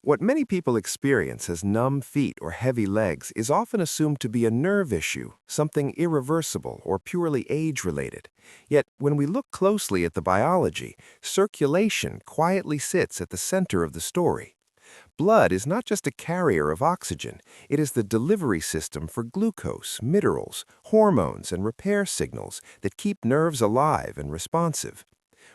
What many people experience as numb feet or heavy legs is often assumed to be a nerve issue, something irreversible or purely age-related. Yet, when we look closely at the biology, circulation quietly sits at the center of the story. Blood is not just a carrier of oxygen, it is the delivery system for glucose, minerals, hormones, and repair signals that keep nerves alive and responsive.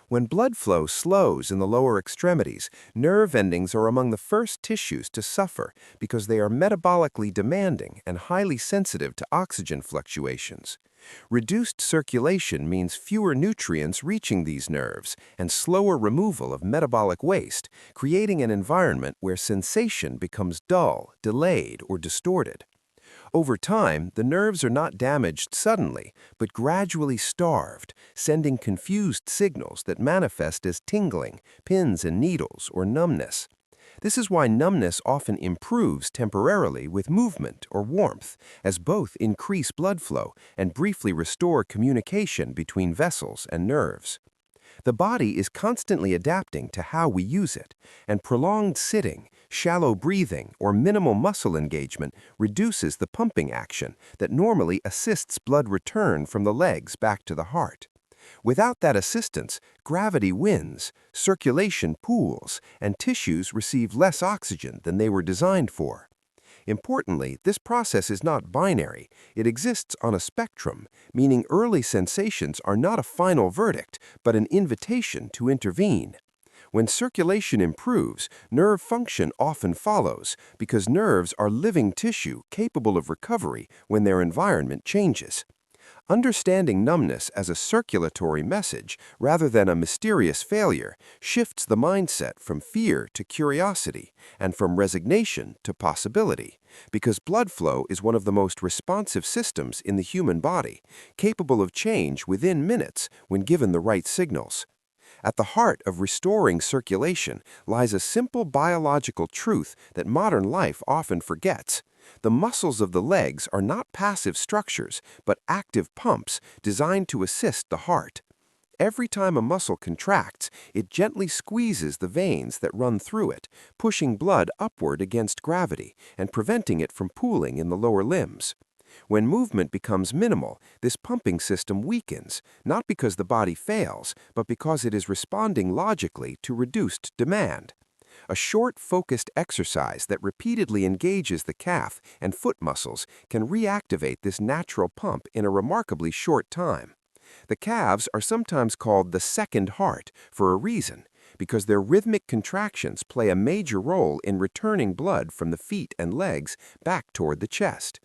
When blood flow slows in the lower extremities, nerve endings are among the first tissues to suffer because they are metabolically demanding and highly sensitive to oxygen fluctuations. Reduced circulation means fewer nutrients reaching these nerves and slower removal of metabolic waste, creating an environment where sensation becomes dull, delayed, or distorted. Over time, the nerves are not damaged suddenly, but gradually starved, sending confused signals that manifest as tingling, pins and needles, or numbness. This is why numbness often improves temporarily with movement or warmth, as both increase blood flow and briefly restore communication between vessels and nerves. The body is constantly adapting to how we use it, and prolonged sitting, shallow breathing, or minimal muscle engagement reduces the pumping action that normally assists blood return from the legs back to the heart. Without that assistance, gravity wins, circulation pools, and tissues receive less oxygen than they were designed for. Importantly, this process is not binary. It exists on a spectrum, meaning early sensations are not a final verdict, but an invitation to intervene. When circulation improves, nerve function often follows, because nerves are living tissue capable of recovery when their environment changes. Understanding numbness as a circulatory message rather than a mysterious failure shifts the mindset from fear to curiosity and from resignation to possibility, because blood flow is one of the most responsive systems in the human body, capable of change within minutes when given the right signals. At the heart of restoring circulation lies a simple biological truth that modern life often forgets. The muscles of the legs are not passive structures, but active pumps designed to assist the heart. Every time a muscle contracts, it gently squeezes the veins that run through it, pushing blood upward against gravity and preventing it from pooling in the lower limbs. When movement becomes minimal, this pumping system weakens, not because the body fails, but because it is responding logically to reduced demand. A short, focused exercise that repeatedly engages the calf and foot muscles can reactivate this natural pump in a remarkably short time. The calves are sometimes called the second heart for a reason, because their rhythmic contractions play a major role in returning blood from the feet and legs back toward the chest.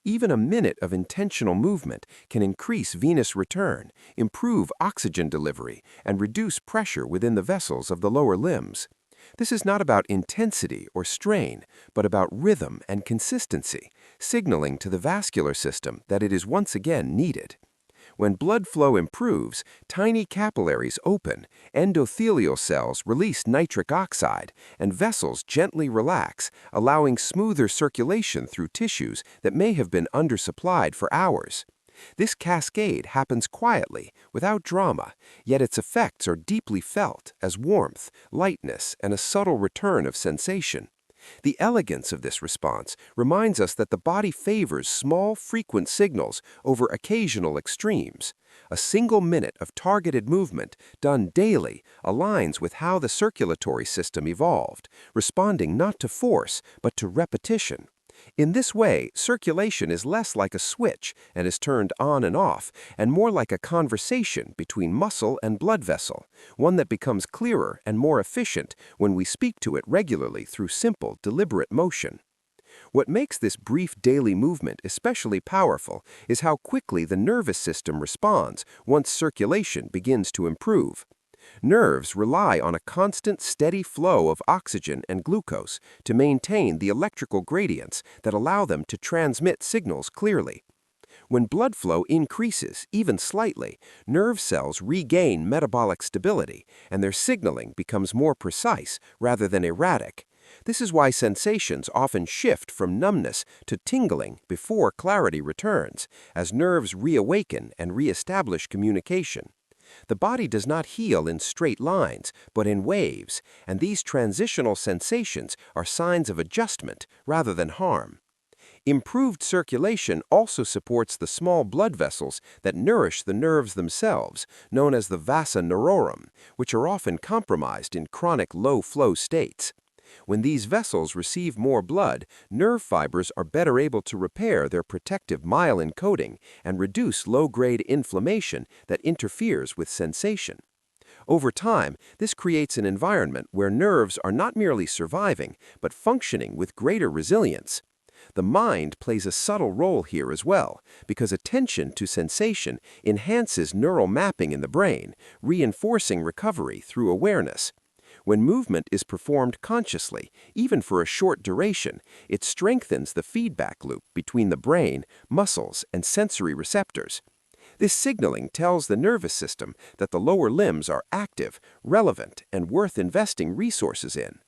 Even a minute of intentional movement can increase venous return, improve oxygen delivery, and reduce pressure within the vessels of the lower limbs. This is not about intensity or strain, but about rhythm and consistency, signaling to the vascular system that it is once again needed. When blood flow improves, tiny capillaries open, endothelial cells release nitric oxide, and vessels gently relax, allowing smoother circulation through tissues that may have been undersupplied for hours. This cascade happens quietly, without drama, yet its effects are deeply felt as warmth, lightness, and a subtle return of sensation. The elegance of this response reminds us that the body favors small, frequent signals over occasional extremes. A single minute of targeted movement, done daily, aligns with how the circulatory system evolved, responding not to force, but to repetition. In this way, circulation is less like a switch and is turned on and off, and more like a conversation between muscle and blood vessel, one that becomes clearer and more efficient when we speak to it regularly through simple, deliberate motion. What makes this brief daily movement especially powerful is how quickly the nervous system responds once circulation begins to improve. Nerves rely on a constant, steady flow of oxygen and glucose to maintain the electrical gradients that allow them to transmit signals clearly. When blood flow increases, even slightly, nerve cells regain metabolic stability, and their signaling becomes more precise rather than erratic. This is why sensations often shift from numbness to tingling before clarity returns, as nerves reawaken and reestablish communication. The body does not heal in straight lines, but in waves, and these transitional sensations are signs of adjustment rather than harm. Improved circulation also supports the small blood vessels that nourish the nerves themselves, known as the vasa nervorum, which are often compromised in chronic low-flow states. When these vessels receive more blood, nerve fibers are better able to repair their protective myelin coating and reduce low-grade inflammation that interferes with sensation. Over time, this creates an environment where nerves are not merely surviving, but functioning with greater resilience. The mind plays a subtle role here as well, because attention to sensation enhances neural mapping in the brain, reinforcing recovery through awareness. When movement is performed consciously, even for a short duration, it strengthens the feedback loop between the brain, muscles, and sensory receptors. This signaling tells the nervous system that the lower limbs are active, relevant, and worth investing resources in.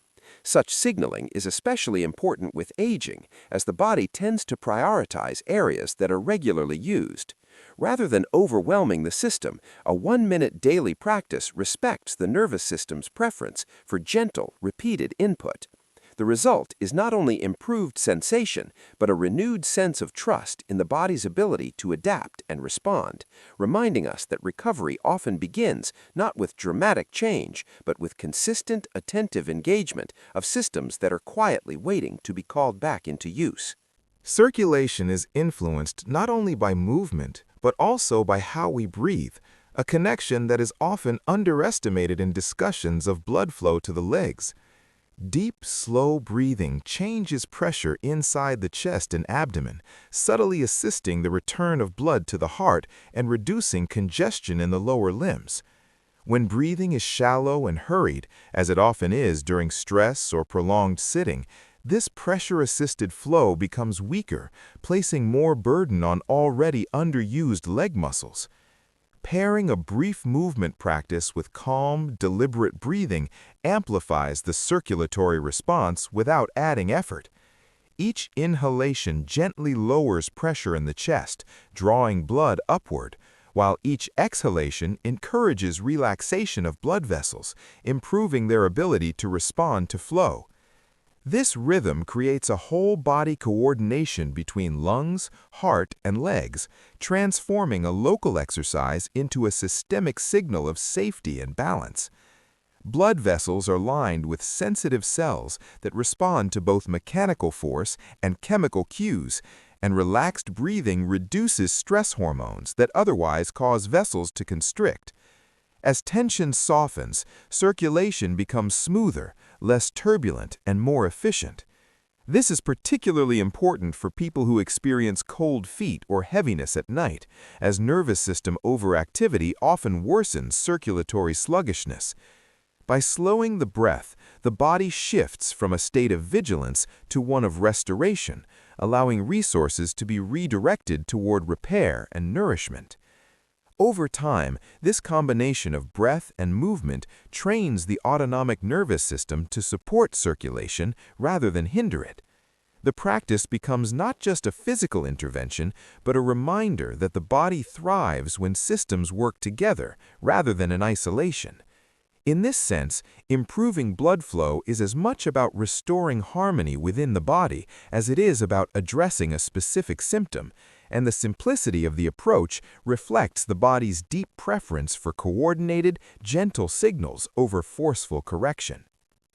Such signaling is especially important with aging, as the body tends to prioritize areas that are regularly used. Rather than overwhelming the system, a 1-minute daily practice respects the nervous system's preference for gentle, repeated input. The result is not only improved sensation, but a renewed sense of trust in the body's ability to adapt and respond, reminding us that recovery often begins not with dramatic change, but with consistent, attentive engagement of systems that are quietly waiting to be called back into use. Circulation is influenced not only by movement, but also by how we breathe, a connection that is often underestimated in discussions of blood flow to the legs. Deep, slow breathing changes pressure inside the chest and abdomen, subtly assisting the return of blood to the heart and reducing congestion in the lower limbs. When breathing is shallow and hurried, as it often is during stress or prolonged sitting, this pressure-assisted flow becomes weaker, placing more burden on already underused leg muscles. Pairing a brief movement practice with calm, deliberate breathing amplifies the circulatory response without adding effort. Each inhalation gently lowers pressure in the chest, drawing blood upward, while each exhalation encourages relaxation of blood vessels, improving their ability to respond to flow. This rhythm creates a whole-body coordination between lungs, heart, and legs, transforming a local exercise into a systemic signal of safety and balance. Blood vessels are lined with sensitive cells that respond to both mechanical force and chemical cues, and relaxed breathing reduces stress hormones that otherwise cause vessels to constrict. As tension softens, circulation becomes smoother, less turbulent, and more efficient. This is particularly important for people who experience cold feet or heaviness at night, as nervous system overactivity often worsens circulatory sluggishness. By slowing the breath, the body shifts from a state of vigilance to one of restoration, allowing resources to be redirected toward repair and nourishment. Over time, this combination of breath and movement trains the autonomic nervous system to support circulation rather than hinder it. The practice becomes not just a physical intervention, but a reminder that the body thrives when systems work together rather than in isolation. In this sense, improving blood flow is as much about restoring harmony within the body as it is about addressing a specific symptom, and the simplicity of the approach reflects the body's deep preference for coordinated, gentle signals over forceful correction.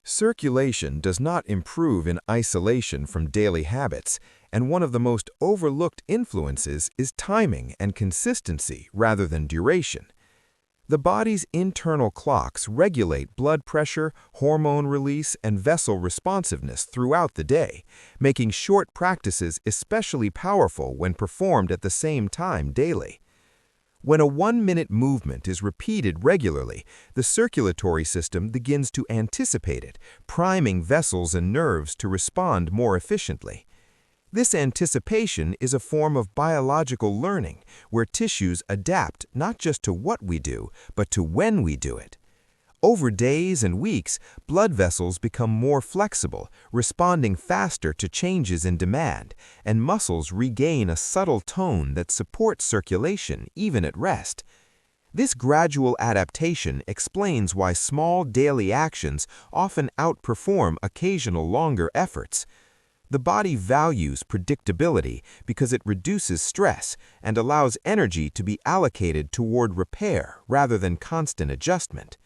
Circulation does not improve in isolation from daily habits, and one of the most overlooked influences is timing and consistency rather than duration. The body's internal clocks regulate blood pressure, hormone release, and vessel responsiveness throughout the day, making short practices especially powerful when performed at the same time daily. When a 1-minute movement is repeated regularly, the circulatory system begins to anticipate it, priming vessels and nerves to respond more efficiently. This anticipation is a form of biological learning, where tissues adapt not just to what we do, but to when we do it. Over days and weeks, blood vessels become more flexible, responding faster to changes in demand, and muscles regain a subtle tone that supports circulation even at rest. This gradual adaptation explains why small daily actions often outperform occasional longer efforts. The body values predictability because it reduces stress and allows energy to be allocated toward repair rather than constant adjustment.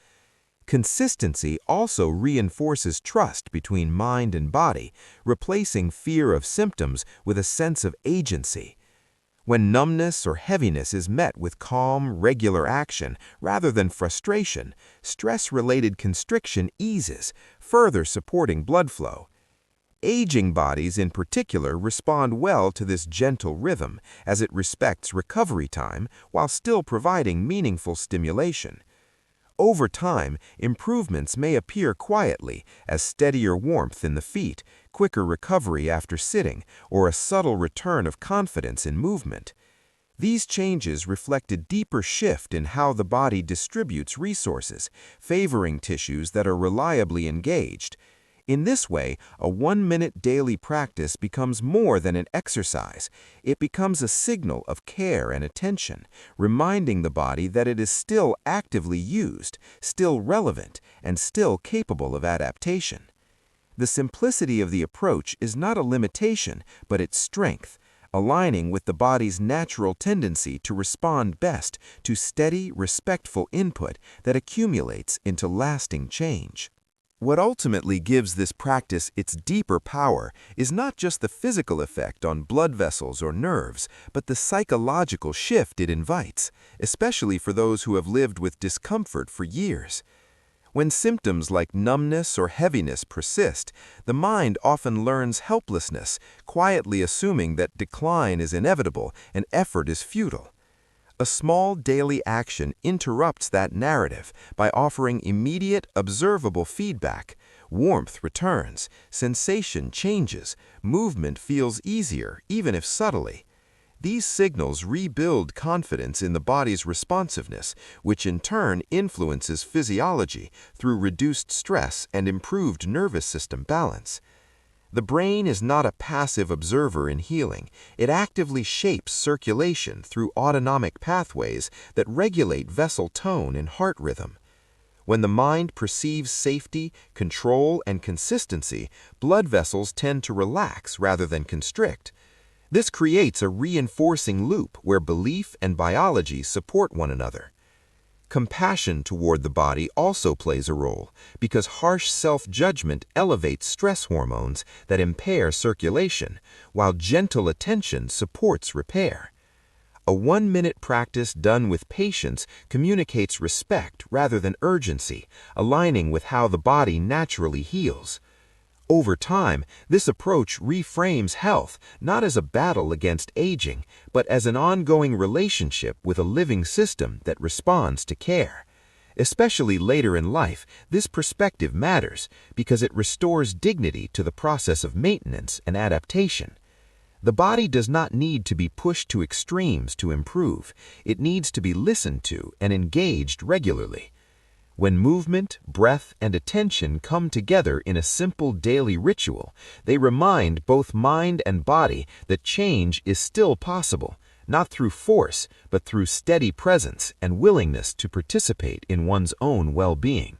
Consistency also reinforces trust between mind and body, replacing fear of symptoms with a sense of agency. When numbness or heaviness is met with calm, regular action rather than frustration, stress-related constriction eases, further supporting blood flow. Aging bodies in particular respond well to this gentle rhythm as it respects recovery time while still providing meaningful stimulation. Over time, improvements may appear quietly as steadier warmth in the feet, quicker recovery after sitting, or a subtle return of confidence in movement. These changes reflect a deeper shift in how the body distributes resources, favoring tissues that are reliably engaged. In this way, a 1-minute daily practice becomes more than an exercise. It becomes a signal of care and attention, reminding the body that it is still actively used, still relevant, and still capable of adaptation. The simplicity of the approach is not a limitation, but its strength, aligning with the body's natural tendency to respond best to steady, respectful input that accumulates into lasting change. What ultimately gives this practice its deeper power is not just the physical effect on blood vessels or nerves, but the psychological shift it invites, especially for those who have lived with discomfort for years. When symptoms like numbness or heaviness persist, the mind often learns helplessness, quietly assuming that decline is inevitable and effort is futile. A small daily action interrupts that narrative by offering immediate, observable feedback. Warmth returns, sensation changes, movement feels easier, even if subtly. These signals rebuild confidence in the body's responsiveness, which in turn influences physiology through reduced stress and improved nervous system balance. The brain is not a passive observer in healing. It actively shapes circulation through autonomic pathways that regulate vessel tone and heart rhythm. When the mind perceives safety, control, and consistency, blood vessels tend to relax rather than constrict. This creates a reinforcing loop where belief and biology support one another. Compassion toward the body also plays a role because harsh self-judgment elevates stress hormones that impair circulation, while gentle attention supports repair. A 1-minute practice done with patience communicates respect rather than urgency, aligning with how the body naturally heals. Over time, this approach reframes health not as a battle against aging, but as an ongoing relationship with a living system that responds to care. Especially later in life, this perspective matters because it restores dignity to the process of maintenance and adaptation. The body does not need to be pushed to extremes to improve. It needs to be listened to and engaged regularly. When movement, breath, and attention come together in a simple daily ritual, they remind both mind and body that change is still possible, not through force, but through steady presence and willingness to participate in one's own well-being.